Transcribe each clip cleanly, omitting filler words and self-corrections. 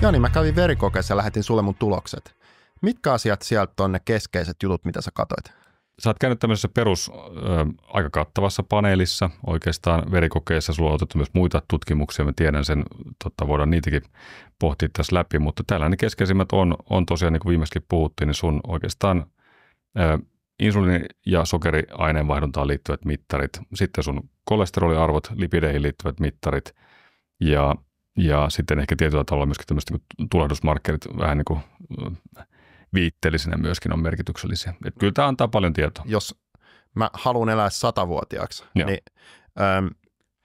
Jani, mä kävin verikokeessa ja lähetin sulle mun tulokset. Mitkä asiat sieltä on ne keskeiset jutut, mitä sä katsoit? Sä oot käynyt tämmöisessä aika kattavassa paneelissa. Oikeastaan verikokeessa sulla on otettu myös muita tutkimuksia. Mä tiedän sen, voidaan niitäkin pohtia tässä läpi, mutta täällä ne keskeisimmät on tosiaan, niin kuin viimeiskin puhuttiin, niin sun oikeastaan insuliini- ja sokeriaineenvaihduntaan liittyvät mittarit, sitten sun kolesteroliarvot, lipideihin liittyvät mittarit ja sitten ehkä tietyllä tavalla myöskin tämmöiset niin tulehdusmarkkerit vähän niin kuin viitteellisenä myöskin on merkityksellisiä. Että kyllä tämä antaa paljon tietoa. Jos mä haluan elää 100-vuotiaaksi, niin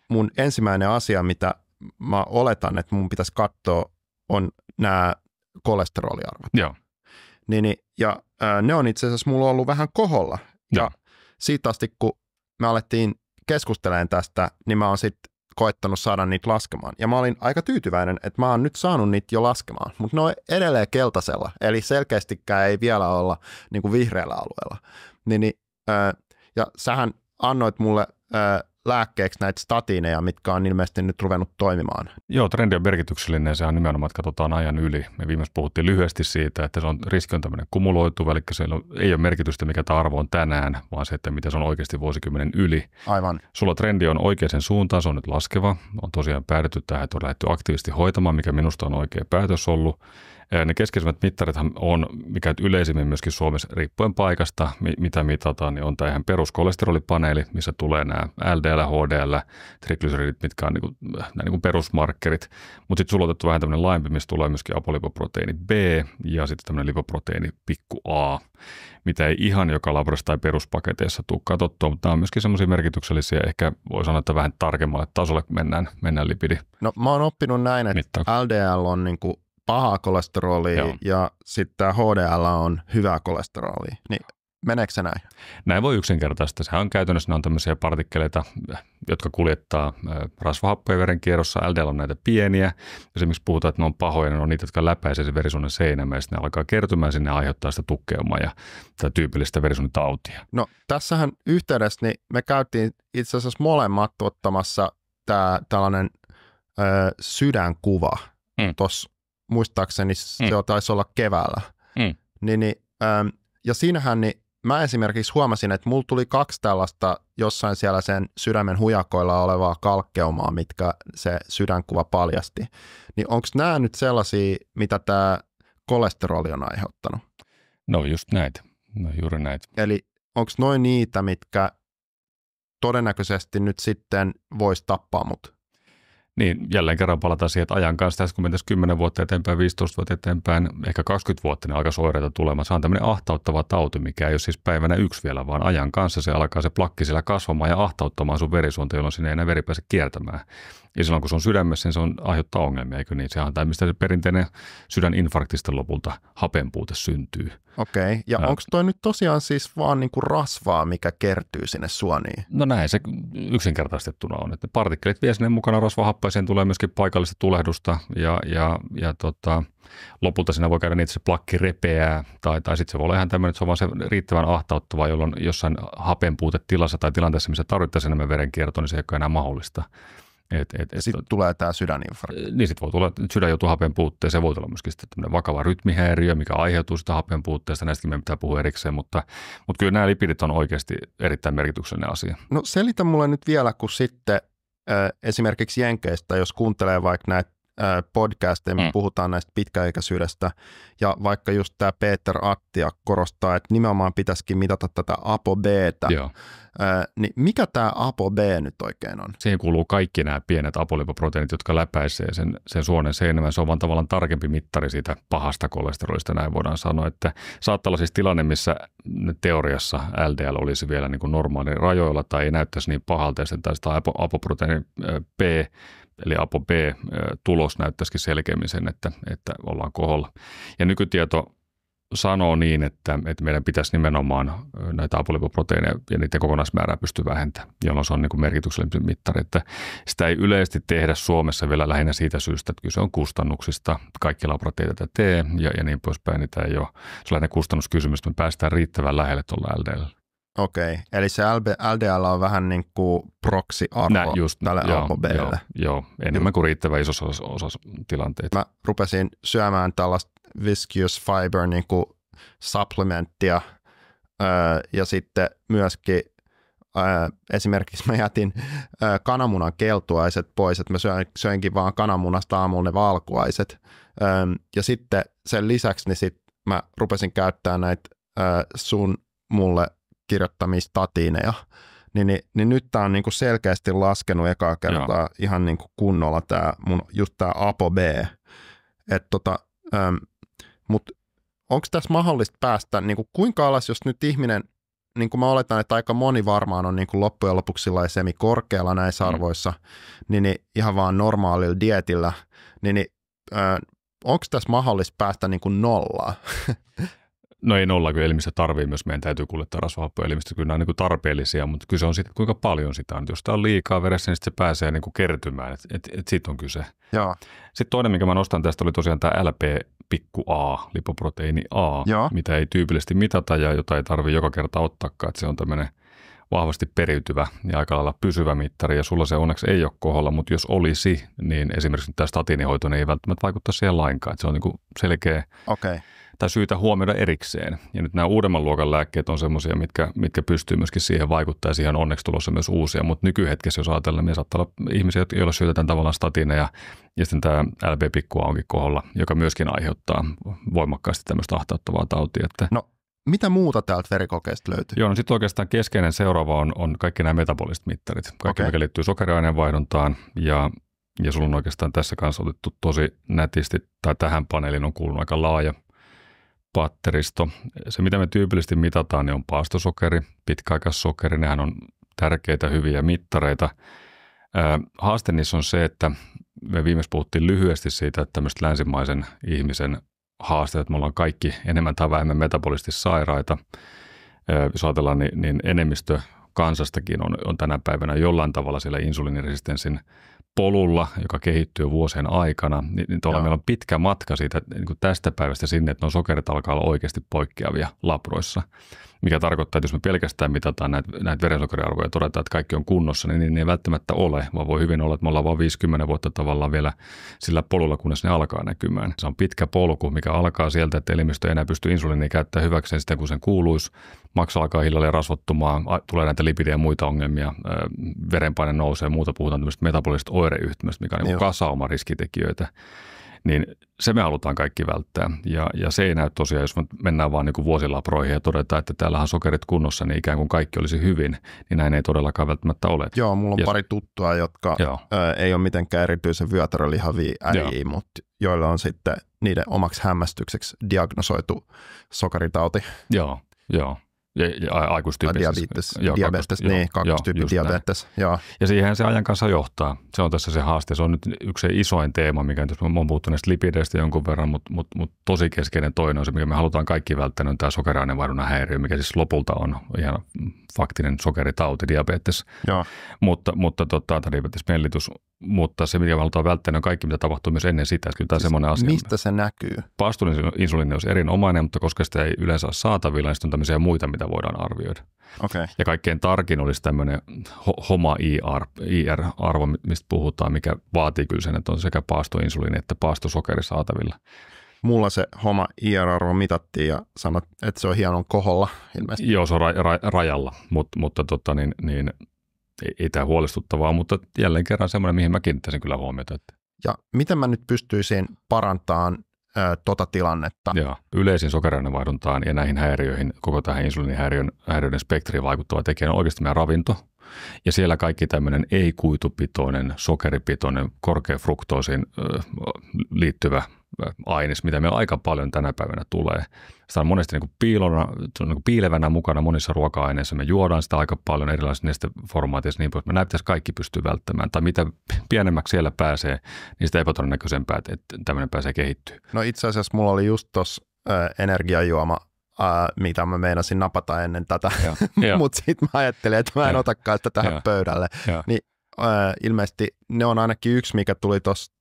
mun ensimmäinen asia, mitä mä oletan, että mun pitäisi katsoa, on nämä kolesteroliarvot. Joo. Ja ne on itse asiassa mulla ollut vähän koholla. Ja siitä asti, kun me alettiin keskustelemaan tästä, niin mä oon sitten koettanut saada niitä laskemaan. Ja mä olin aika tyytyväinen, että mä oon nyt saanut niitä jo laskemaan, mutta ne on edelleen keltaisella, eli selkeästikään ei vielä olla niin kuin vihreällä alueella. Ja sähän annoit mulle lääkkeeksi näitä statiineja, mitkä on ilmeisesti nyt ruvennut toimimaan. Joo, trendi on merkityksellinen ja se on nimenomaan, että katsotaan ajan yli. Me viimeksi puhuttiin lyhyesti siitä, että se on riski on tämmöinen kumuloituva, eli se ei ole merkitystä, mikä tämä arvo on tänään, vaan se, että mitä se on oikeasti vuosikymmenen yli. Aivan. Sulla trendi on oikeaan suuntaan, se on nyt laskeva. On tosiaan päädytty tähän, että on lähdetty aktiivisesti hoitamaan, mikä minusta on oikea päätös ollut. Ne keskeisimmät mittarithan on, mikä yleisimmin myöskin Suomessa riippuen paikasta, mitä mitataan, niin on tämä ihan peruskolesterolipaneeli, missä tulee nämä LDL, HDL, triglyceridit, mitkä on niin kuin perusmarkkerit. Mutta sitten sulla on otettu vähän tämmöinen laajempi, missä tulee myöskin apolipoproteiini B ja sitten tämmöinen lipoproteiini pikku A, mitä ei ihan joka labrassa tai peruspaketeissa tule katsottua, mutta nämä on myöskin semmoisia merkityksellisiä, ehkä voi sanoa, että vähän tarkemmalle tasolle mennään lipidi. No mä oon oppinut näin, että LDL on niin kuin pahaa kolesterolia ja sitten tämä HDL on hyvää kolesterolia, niin meneekö se näin? Näin voi yksinkertaista. Sehän on käytännössä, ne on tämmöisiä partikkeleita, jotka kuljettaa rasvahappoja verenkierrossa. LDL on näitä pieniä. Ja se, miksi puhutaan, että ne on pahoja, ne on niitä, jotka läpäisee sen verisuonen seinämään, ja sitten ne alkaa kertymään sinne ja aiheuttaa sitä tukkeumaa ja tätä tyypillistä verisuonitautia. No tässähän yhteydessä niin me käytiin itse asiassa molemmat ottamassa tällainen sydänkuva tuossa. Muistaakseni se taisi olla keväällä. Ja siinähän niin mä esimerkiksi huomasin, että mulla tuli 2 tällaista jossain siellä sen sydämen hujakoilla olevaa kalkkeumaa, mitkä se sydänkuva paljasti. Niin onko nämä nyt sellaisia, mitä tämä kolesteroli on aiheuttanut? No just näitä. No juuri näitä. Eli onko noin niitä, mitkä todennäköisesti nyt sitten voisi tappaa mut? Niin, jälleen kerran palataan siihen, että ajan kanssa tässä kun mentäisiin 10 vuotta eteenpäin, 15 vuotta eteenpäin, ehkä 20 vuotta, niin alkaisi oireita tulemaan. Se on tämmöinen ahtauttava tauti, mikä ei ole siis päivänä 1 vielä, vaan ajan kanssa se alkaa se plakki siellä kasvamaan ja ahtauttamaan sun verisuonta, jolloin sinne ei enää veri pääse kiertämään. Ja silloin kun se on sydämessä, niin se aiheuttaa ongelmia, eikö niin? Sehän on tämä, mistä se perinteinen sydäninfarktista lopulta hapenpuute syntyy. Okei, ja onko toi nyt tosiaan siis vaan niinku rasvaa, mikä kertyy sinne suoniin? No näin se yksinkertaistettuna on, että partikkelit vie sinne mukana rasvahappaiseen, tulee myöskin paikallista tulehdusta ja lopulta siinä voi käydä niin, että se plakki repeää tai sitten se voi olla ihan tämmöinen, että se on vaan se riittävän ahtauttava, jolloin jossain hapenpuutetilassa tai tilanteessa, missä tarvittaisiin enemmän verenkiertoa, niin se ei ole enää mahdollista. Sitten tulee tämä sydäninfarkti. Niin sitten voi tulla, että sydän joutuu hapen puutteeseen. Voi tulla myöskin sitten vakava rytmihäiriö, mikä aiheutuu sitä hapen puutteesta. Näistäkin meidän pitää puhua erikseen, mutta kyllä nämä lipidit on oikeasti erittäin merkityksellinen asia. No selitä mulle nyt vielä, kun sitten esimerkiksi Jenkeistä, jos kuuntelee vaikka näitä podcasteja, me puhutaan näistä pitkäikäisyydestä, ja vaikka just tämä Peter Attia korostaa, että nimenomaan pitäisikin mitata tätä ApoB:tä, niin mikä tämä ApoB nyt oikein on? Siihen kuuluu kaikki nämä pienet apolipoproteiinit, jotka läpäisee sen suonen seinämään. Se on vaan tavallaan tarkempi mittari siitä pahasta kolesterolista, näin voidaan sanoa, että saattaa olla siis tilanne, missä teoriassa LDL olisi vielä niin kuin normaalin rajoilla tai ei näyttäisi niin pahalta, ja sitten tämä apoproteiini B, eli ApoB-tulos näyttäisikin selkeämmin sen, että ollaan koholla. Ja nykytieto sanoo niin, että meidän pitäisi nimenomaan näitä apolipoproteiineja ja niiden kokonaismäärää pystyä vähentämään, jolloin se on niin kuin merkityksellisempi mittari. Että sitä ei yleisesti tehdä Suomessa vielä lähinnä siitä syystä, että kyse on kustannuksista. Kaikki labrat ei tätä tee ja niin poispäin. Niitä ei ole. Se on kustannuskysymys, että me päästään riittävän lähelle tuolla LDL. Okei, eli se LDL on vähän niin kuin proxy-arvo tälle ApoBlle. Joo, enemmän kuin riittävä isossa osassa tilanteita. Mä rupesin syömään tällaista viscous fiber niin kuin supplementtia ja sitten myöskin esimerkiksi mä jätin kananmunan keltuaiset pois, että mä söinkin vaan kananmunasta aamulla ne valkuaiset. Ja sitten sen lisäksi niin sit mä rupesin käyttämään näitä sun mulle kirjoittamia statiineja, niin nyt tää on niinku selkeästi laskenut ekaa kertaa ihan niinku kunnolla just tää ApoB. Mutta onko tässä mahdollista päästä, niinku kuinka alas, jos nyt ihminen, niin kuin mä oletan, että aika moni varmaan on niinku loppujen lopuksi semi-korkealla näissä arvoissa, niin ihan vaan normaalilla dietillä, onko tässä mahdollista päästä niinku nollaan? No ei nolla, kun elimistö tarvii myös, meidän täytyy kuljettaa rasvahappoja elimistö, kyllä nämä on niin kuin tarpeellisia, mutta kyse on sitten, kuinka paljon sitä on. Jos tämä on liikaa veressä, niin se pääsee niin kuin kertymään, että siitä on kyse. Joo. Sitten toinen, minkä mä nostan tästä, oli tosiaan tämä LP-A, lipoproteiini A, mitä ei tyypillisesti mitata ja jota ei tarvitse joka kerta ottaakaan, että se on tämmöinen vahvasti periytyvä ja aika lailla pysyvä mittari, ja sulla se onneksi ei ole koholla, mutta jos olisi, niin esimerkiksi tämä statiinihoito niin ei välttämättä vaikuttaa siihen lainkaan, että se on niin kuin selkeä tai syytä huomioida erikseen. Ja nyt nämä uudemman luokan lääkkeet on semmoisia, mitkä pystyy myöskin siihen vaikuttaa, ja siihen on onneksi tulossa myös uusia, mutta nykyhetkessä, jos ajatellaan, niin saattaa olla ihmisiä, joilla syötetään tavallaan statiineja, ja sitten tämä LP-pikkua onkin koholla, joka myöskin aiheuttaa voimakkaasti tämmöistä ahtauttavaa tautia. Että no, mitä muuta täältä verikokeesta löytyy? Joo, no sitten oikeastaan keskeinen seuraava on kaikki nämä metaboliset mittarit. Kaikki, mikä liittyy sokeriaineenvaihduntaan, ja sulla on oikeastaan tässä kanssa otettu tosi nätisti, tai tähän paneeliin on kuulunut aika laaja patteristo. Se, mitä me tyypillisesti mitataan, niin on paastosokeri, pitkäaikaissokeri. Nehän on tärkeitä, hyviä mittareita. Haaste niissä on se, että me viimeksi puhuttiin lyhyesti siitä, että tämmöistä länsimaisen ihmisen haasteet, että me ollaan kaikki enemmän tai vähemmän metabolisesti sairaita. Jos ajatellaan, niin enemmistö kansastakin on tänä päivänä jollain tavalla siellä insuliiniresistenssin polulla, joka kehittyy vuosien aikana, niin meillä on pitkä matka siitä niin kuin tästä päivästä sinne, että nuo sokerit alkaa olla oikeasti poikkeavia labroissa, mikä tarkoittaa, että jos me pelkästään mitataan näitä verensokeriarvoja ja todetaan, että kaikki on kunnossa, niin ne ei välttämättä ole, vaan voi hyvin olla, että me ollaan vaan 50 vuotta tavallaan vielä sillä polulla, kunnes ne alkaa näkymään. Se on pitkä polku, mikä alkaa sieltä, että elimistö ei enää pysty insuliinia käyttämään hyväkseen sitä, kun sen kuuluisi. Maksa alkaa hiljalleen rasvottumaan, tulee näitä lipidejä ja muita ongelmia, verenpaine nousee ja muuta, puhutaan tämmöistä metabolisesta oireyhtymästä, mikä on niin kasauma riskitekijöitä. Niin se me halutaan kaikki välttää. Ja se ei näy tosiaan, jos me mennään vaan niin kuin vuosilabroihin ja todetaan, että täällähän on sokerit kunnossa, niin ikään kuin kaikki olisi hyvin, niin näin ei todellakaan välttämättä ole. Joo, mulla on pari tuttua, jotka ei ole mitenkään erityisen vyötärölihavia äijä, mutta joilla on sitten niiden omaksi hämmästykseksi diagnosoitu sokeritauti. Joo. Ja aikuistyyppi. Diabetes, niin, kakkostyyppi diabetes. Ja siihen se ajan kanssa johtaa. Se on tässä se haaste. Se on nyt yksi isoin teema, mikä nyt on puhuttu näistä lipideistä jonkun verran, mutta tosi keskeinen toinen on se, mikä me halutaan kaikki välttää, on tämä sokeriaineenvaihdunnan häiriö, mikä siis lopulta on ihan faktinen sokeritauti, diabetes. Mutta diabetes mellitus. Mutta se, mikä me halutaan välttää, on kaikki, mitä tapahtuu myös ennen sitä. Kyllä tämä siis semmoinen asia. Mistä se näkyy? Paastoinsuliini olisi erinomainen, mutta koska sitä ei yleensä ole saatavilla, niin sitten on tämmöisiä muita, mitä voidaan arvioida. Okay. Ja kaikkein tarkin olisi tämmöinen HOMA-IR-arvo, mistä puhutaan, mikä vaatii kyllä sen, että on sekä paastoinsuliini että paastosokeri saatavilla. Mulla se HOMA-IR-arvo mitattiin ja sanot, että se on hienon koholla ilmeisesti. Joo, se on rajalla, mutta ei tämä huolestuttavaa, mutta jälleen kerran semmoinen, mihin mä kiinnittäisin kyllä huomiota. Ja miten mä nyt pystyisin parantamaan tota tilannetta? Joo, yleisin sokeriaineenvaihduntaan ja näihin häiriöihin, koko tähän insuliinihäiriöiden spektriin vaikuttava tekijä on oikeasti meidän ravinto. Ja siellä kaikki tämmöinen ei-kuitupitoinen, sokeripitoinen, korkea fruktoosiin liittyvä aines, mitä meillä aika paljon tänä päivänä tulee. Sitä on monesti piilevänä mukana monissa ruoka-aineissa. Me juodaan sitä aika paljon erilaisissa nesteformaatissa niin pois. Me näin pitäisi kaikki pystyä välttämään. Tai mitä pienemmäksi siellä pääsee, niin sitä epätodennäköisempää, että tämmöinen pääsee kehittyä. No itse asiassa mulla oli just tuossa energiajuoma, mitä mä meinasin napata ennen tätä, mutta sitten mä ajattelin, että mä en otakaan sitä tähän pöydälle. Niin ilmeisesti ne on ainakin yksi, mikä tuli tuossa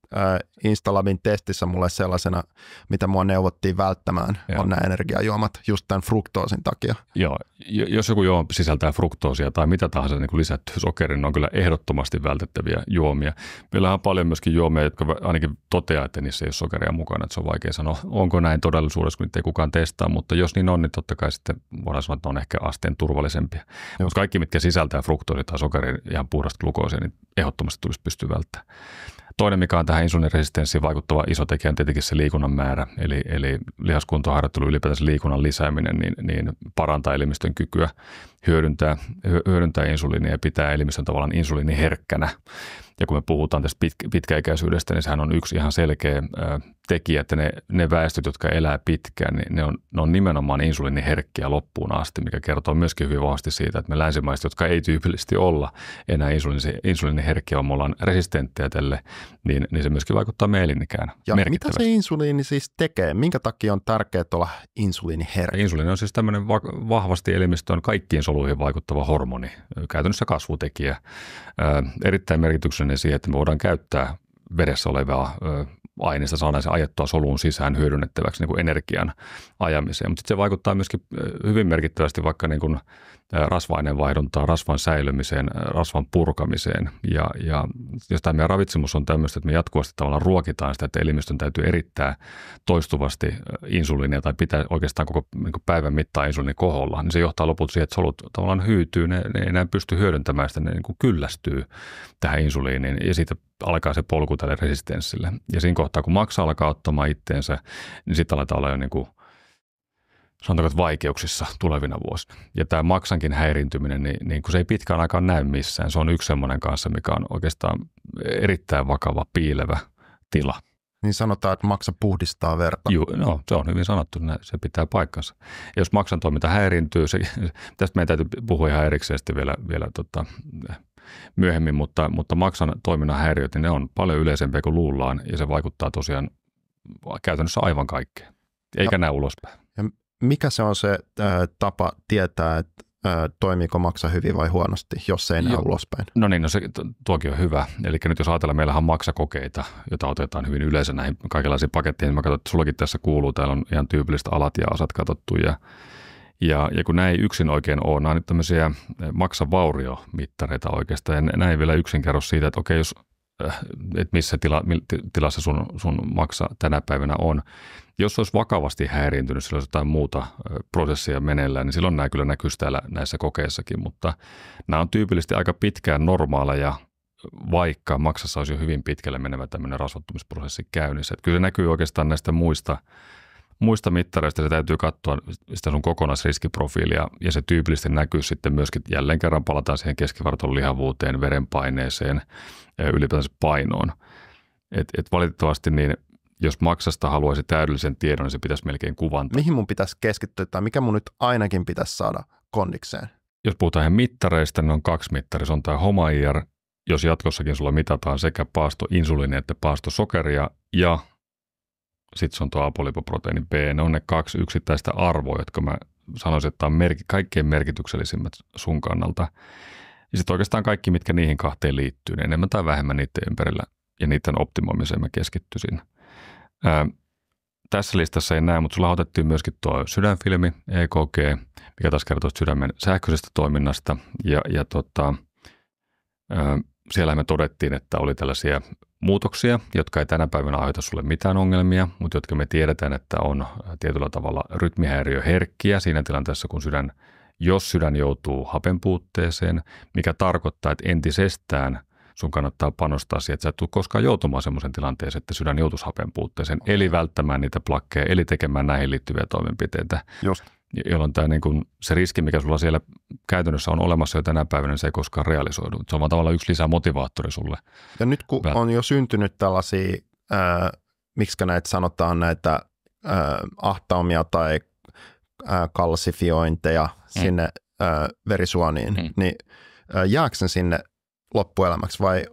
Instalabin testissä mulle sellaisena, mitä mua neuvottiin välttämään, on nämä energiajuomat just tämän fruktoosin takia. Joo, jos joku juoma sisältää fruktoosia tai mitä tahansa niin lisätty sokerin, ne on kyllä ehdottomasti vältettäviä juomia. Meillä on paljon myöskin juomia, jotka ainakin toteaa, että niissä ei ole sokeria mukana, että se on vaikea sanoa, onko näin todellisuudessa, kun niitä ei kukaan testaa, mutta jos niin on, niin totta kai sitten voidaan sanoa, että ne on ehkä asteen turvallisempia. Mutta kaikki, mitkä sisältää fruktoosia tai sokeria, ihan puhdasta glukoosia, niin ehdottomasti tulisi pystyä välttämään. Toinen, mikä on tähän insuliiniresistenssiin vaikuttava iso tekijä, on tietenkin se liikunnan määrä, eli lihaskuntoharjoittelu, ylipäätänsä liikunnan lisääminen, niin parantaa elimistön kykyä hyödyntää insuliinia ja pitää elimistön tavallaan insuliiniherkkänä. Ja kun me puhutaan tästä pitkäikäisyydestä, niin sehän on yksi ihan selkeä tekijä, että ne väestöt, jotka elää pitkään, niin ne on nimenomaan insuliiniherkkiä loppuun asti, mikä kertoo myöskin hyvin vahvasti siitä, että me länsimaiset, jotka ei tyypillisesti olla enää insuliiniherkkiä, vaan me ollaan resistenttejä tälle, niin se myöskin vaikuttaa meidän elinikään merkittävästi. Mitä se insuliini siis tekee? Minkä takia on tärkeää olla insuliiniherkkä? Insuliini on siis tämmöinen vahvasti elimistöön kaikkiin soluihin vaikuttava hormoni, käytännössä kasvutekijä, erittäin merkityksellinen siihen, että me voidaan käyttää veressä olevaa aineesta, saadaan se ajettua soluun sisään hyödynnettäväksi niin kuin energian ajamiseen. Mutta se vaikuttaa myöskin hyvin merkittävästi vaikka niin kuin rasva-aineenvaihduntaan, rasvan säilymiseen, rasvan purkamiseen. Ja jos tämä meidän ravitsemus on tämmöistä, että me jatkuvasti tavallaan ruokitaan sitä, että elimistön täytyy erittää toistuvasti insuliinia tai pitää oikeastaan koko niin kuin päivän mittaan insuliini koholla, niin se johtaa lopulta siihen, että solut tavallaan hyytyy, ne ei enää pysty hyödyntämään sitä, ne niin kuin kyllästyy tähän insuliiniin ja siitä alkaa se polku tälle resistenssille. Ja siinä kohtaa, kun maksa alkaa ottamaan itteensä, niin sitten aletaan olla jo niin kuin sanotaanko, vaikeuksissa tulevina vuosina. Ja tämä maksankin häiriintyminen, niin kun se ei pitkään aikaan näy missään, se on yksi semmoinen kanssa, mikä on oikeastaan erittäin vakava, piilevä tila. Niin sanotaan, että maksa puhdistaa verta. No, se on hyvin sanottu, se pitää paikkansa. Ja jos maksan toiminta häiriintyy, tästä meidän täytyy puhua ihan erikseen vielä myöhemmin, mutta maksan toiminnan häiriöt, niin ne on paljon yleisempiä kuin luullaan, ja se vaikuttaa tosiaan käytännössä aivan kaikkeen, eikä näy ulospäin. Ja mikä se on se tapa tietää, että toimiiko maksa hyvin vai huonosti, jos se ei näy ulospäin? No niin, tuokin on hyvä. Eli nyt jos ajatellaan, meillähän on maksakokeita, joita otetaan hyvin yleensä näihin kaikenlaisiin paketteihin. Mä katson, että sullakin tässä kuuluu, täällä on ihan tyypillistä alat ja asat katsottu. Ja kun nämä ei yksin oikein ole, nämä on nyt tämmöisiä maksavauriomittareita oikeastaan. Ja nämä ei vielä yksin kerro siitä, että okei, että missä tilassa sun maksa tänä päivänä on. Jos olisi vakavasti häiriintynyt, sillä olisi jotain muuta prosessia meneillään, niin silloin nämä kyllä näkyisi täällä näissä kokeissakin, mutta nämä on tyypillisesti aika pitkään normaaleja, vaikka maksassa olisi jo hyvin pitkälle menevä tämmöinen rasvattumisprosessi käynnissä. Että kyllä se näkyy oikeastaan näistä muista mittareista, se täytyy katsoa sitä sun kokonaisriskiprofiilia ja se tyypillisesti näkyy sitten myöskin, jälleen kerran palataan siihen keskivartalon lihavuuteen, verenpaineeseen, ylipäätänsä painoon. Et valitettavasti niin jos maksasta haluaisi täydellisen tiedon, niin se pitäisi melkein kuvantaa. Mihin mun pitäisi keskittyä tai mikä mun nyt ainakin pitäisi saada kondikseen? Jos puhutaan ihan mittareista, niin on 2 mittaria. Se on tämä HOMA-IR, jos jatkossakin sulla mitataan sekä paastoinsuliinia että paastosokeria ja sitten se on tuo apolipoproteiini B. Ne on ne 2 yksittäistä arvoa, jotka mä sanoisin, että on kaikkein merkityksellisimmät sun kannalta. Ja sitten oikeastaan kaikki, mitkä niihin 2 liittyy, niin enemmän tai vähemmän niiden ympärillä ja niiden optimoimiseen mä keskittyisin. Tässä listassa ei näe, mutta sulla otettiin myöskin tuo sydänfilmi, EKG, mikä taas kertoo sydämen sähköisestä toiminnasta. Siellä me todettiin, että oli tällaisia muutoksia, jotka ei tänä päivänä aiheuta sulle mitään ongelmia, mutta jotka me tiedetään, että on tietyllä tavalla rytmihäiriöherkkiä siinä tilanteessa, kun jos sydän joutuu hapenpuutteeseen, mikä tarkoittaa, että entisestään sun kannattaa panostaa siihen, että sä et tule koskaan joutumaan semmoisen tilanteeseen, että sydän joutuisi hapenpuutteeseen, eli välttämään niitä plakkeja, eli tekemään näihin liittyviä toimenpiteitä. Just. Jolloin tämä, niin kun, se riski, mikä sulla siellä käytännössä on olemassa jo tänä päivänä, se ei koskaan realisoidu. Se on vaan tavallaan yksi lisämotivaattori sulle. Ja nyt kun on jo syntynyt tällaisia, miksi näitä sanotaan, näitä ahtaumia tai kalsifiointeja sinne verisuoniin, niin jääkö ne sinne loppuelämäksi vai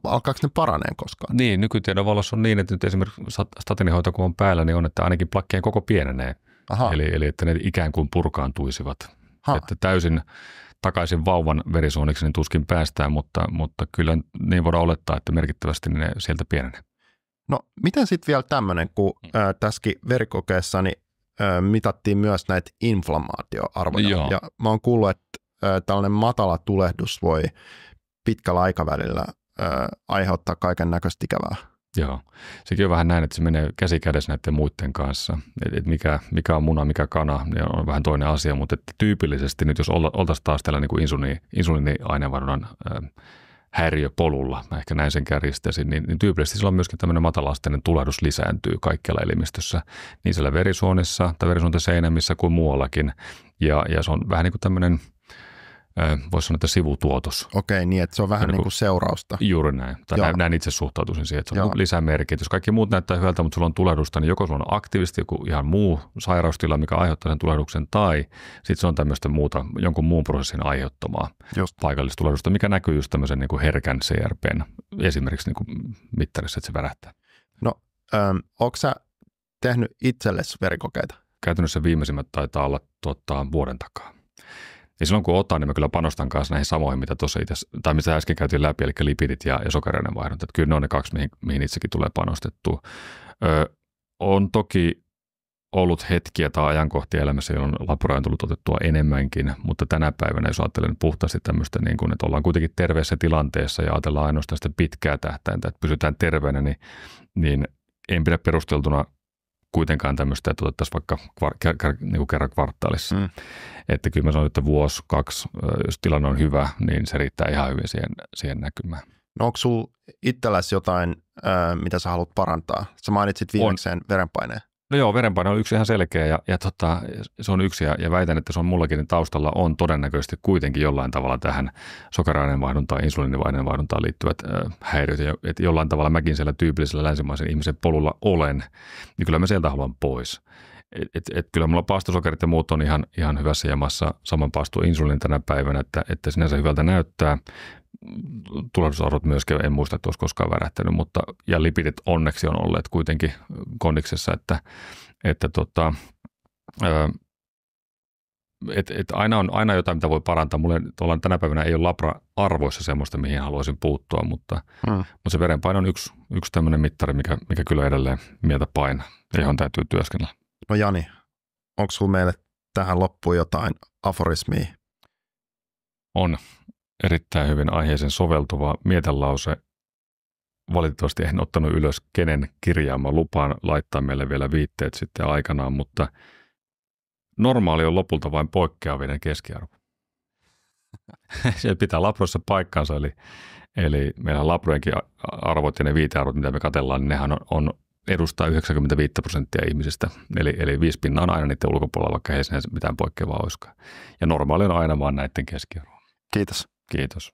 alkaako ne paraneen koskaan? Niin, nykytiedon valossa on niin, että nyt esimerkiksi statinihoito kun on päällä, niin on, että ainakin plakkien koko pienenee. Eli että ne ikään kuin purkaantuisivat. Että täysin takaisin vauvan verisuoniksi niin tuskin päästään, mutta kyllä niin voidaan olettaa, että merkittävästi ne sieltä pienenee. No miten sitten vielä tämmöinen, kun tässäkin verikokeessa niin, mitattiin myös näitä inflammaatioarvoja. Joo. Ja mä oon kuullut, että tällainen matala tulehdus voi pitkällä aikavälillä aiheuttaa kaiken näköistä ikävää. Joo, sekin on vähän näin, että se menee käsi kädessä näiden muiden kanssa. Et mikä on muna, mikä kana, niin on vähän toinen asia, mutta että tyypillisesti nyt jos oltaisiin taas tällä niin kuin insuliini-aineenvaihdunnan häiriöpolulla, mä ehkä näin sen kärjistäisin, niin tyypillisesti silloin myöskin tämmöinen matala-asteinen tulehdus lisääntyy kaikkialla elimistössä, niin siellä verisuonissa tai verisuonten seinämissä kuin muuallakin. Ja se on vähän niin kuin tämmöinen, voisi sanoa, että sivutuotos. Okei, niin että se on vähän niin kuin seurausta. Juuri näin. Tai näin itse suhtautuisin siihen, että se on lisämerkki. Jos kaikki muut näyttää hyvältä, mutta sulla on tulehdusta, niin joko sulla on aktiivisesti joku ihan muu sairaustila, mikä aiheuttaa sen tulehduksen, tai sitten se on tämmöistä muuta, jonkun muun prosessin aiheuttamaa paikallista tulehdusta, mikä näkyy just tämmöisen niin kuin herkän CRPn esimerkiksi niin kuin mittarissa, että se värähtää. No, ootko sä tehnyt itsellesi verikokeita? Käytännössä viimeisimmät taitaa olla vuoden takaa. Ja silloin kun otan, niin mä kyllä panostan kanssa näihin samoihin, mitä tuossa itse, tai mitä äsken käytiin läpi, eli lipidit ja sokeriaineenvaihdunta. Että kyllä ne on ne kaksi, mihin itsekin tulee panostettua. On toki ollut hetkiä tai ajankohtia elämässä, jolloin laboratorion on tullut otettua enemmänkin, mutta tänä päivänä, jos ajattelen puhtaasti tämmöistä, niin kuin, että ollaan kuitenkin terveessä tilanteessa ja ajatellaan ainoastaan sitä pitkää tähtäintä, että pysytään terveenä, niin en pidä perusteltuna kuitenkaan tämmöistä, että otettaisiin vaikka niin kuin kerran kvartaalissa. Että kyllä mä sanon, että vuosi, 2, jos tilanne on hyvä, niin se riittää ihan hyvin siihen näkymään. No onko sulla itselläsi jotain, mitä sä haluat parantaa? Sä mainitsit viimekseen verenpaineen. No joo, verenpaine on yksi ihan selkeä ja se on yksi ja väitän, että se on mullakin taustalla on todennäköisesti kuitenkin jollain tavalla tähän sokeriaineenvaihduntaan, insuliiniaineenvaihduntaan liittyvät häiriöt. Että jollain tavalla mäkin siellä tyypillisellä länsimaisen ihmisen polulla olen, niin kyllä mä sieltä haluan pois. Kyllä mulla paastosokerit ja muut on ihan hyvässä jamassa, saman paasto insuliini tänä päivänä, että sinänsä hyvältä näyttää. Tulehdusarvot myöskään, en muista, että olisi koskaan värähtänyt, mutta ja lipidit onneksi on olleet kuitenkin kondiksessa, että aina jotain, mitä voi parantaa. Mulle tänä päivänä ei ole labra-arvoissa semmoista, mihin haluaisin puuttua, mutta se verenpaino on yksi tämmöinen mittari, mikä kyllä edelleen mieltä painaa, johon täytyy työskennellä. No Jani, onko sinulla meille tähän loppuun jotain aforismia? On erittäin hyvin aiheeseen soveltuva mietelause. Valitettavasti en ottanut ylös, kenen kirjaama, lupaan laittaa meille vielä viitteet sitten aikanaan, mutta normaali on lopulta vain poikkeavinen keskiarvo. Se pitää labroissa paikkansa, eli meillä labrojenkin arvot ja ne viitearvot, mitä me katsellaan, niin nehän edustaa 95% ihmisistä. Eli 5% on aina niiden ulkopuolella, vaikka heissä mitään poikkeavaa olisikaan. Ja normaali on aina vaan näiden keskiarvo. Kiitos. Kiitos.